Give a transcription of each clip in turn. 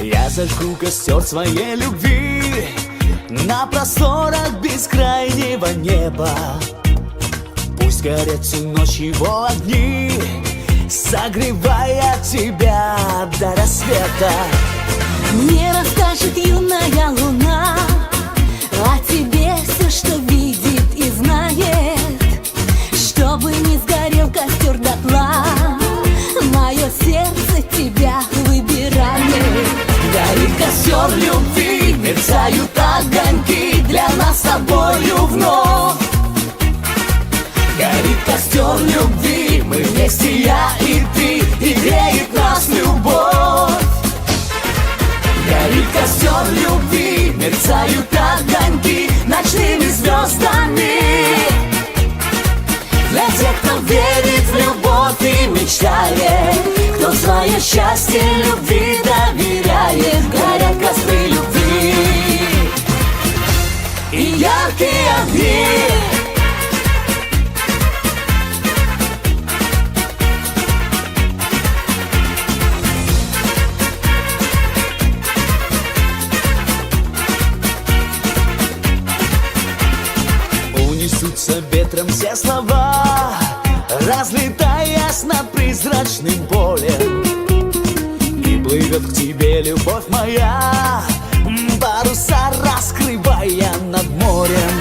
Я зажгу костер своей любви на просторах бескрайнего неба. Пусть горят всю ночь его огни, согревая тебя до рассвета. Мне расскажет юная луна о тебе все, что видит и знает. Чтобы не сгорел костер дотла, мое сердце тебя выбирает. Горит костер любви, мерцают огоньки для нас с тобою вновь. Горит костер любви, мы вместе, я и ты, и греет нас любовь. Горит костер любви, мерцают огоньки ночными звездами. Для тех, кто верит в любовь и мечтает, кто свое счастье любви доверяет. Горят костры любви и яркие огни. Унесутся ветром все слова, разлетаясь над призрачным полем. И плывет к тебе любовь моя, паруса раскрывая над морем.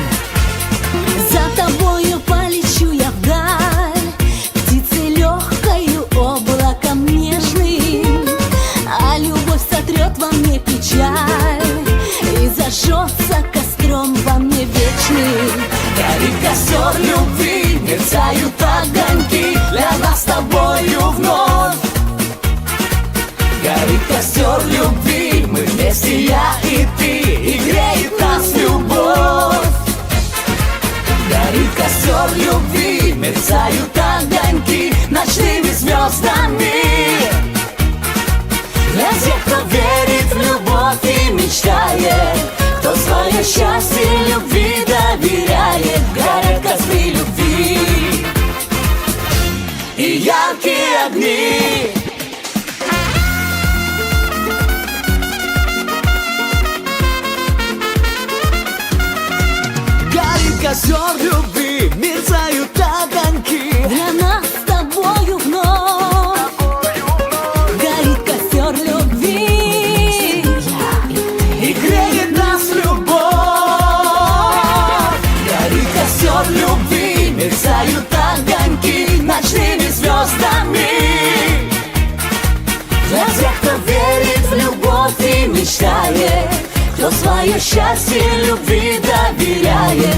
За тобою полечу я вдаль, птицей легкою, облаком нежным. А любовь сотрет во мне печаль и зажжется костром во мне вечным. Горит костер любви, мерцают огоньки для нас с тобою вновь. Горит костер любви, мы вместе, я и ты, и греет нас любовь. Горит костер любви, мерцают огоньки ночными звездами. Для тех, кто верит в любовь и мечтает, кто свое счастье любви доверяет. Горят костры любви и яркие огни. Горит костер любви, мерцают огоньки для нас с тобою вновь. Горит костер любви и греет нас любовь. Горит костер любви, мерцают огоньки ночными звездами. Для тех, кто верит в любовь и мечтает, кто свое счастье любви доверяет.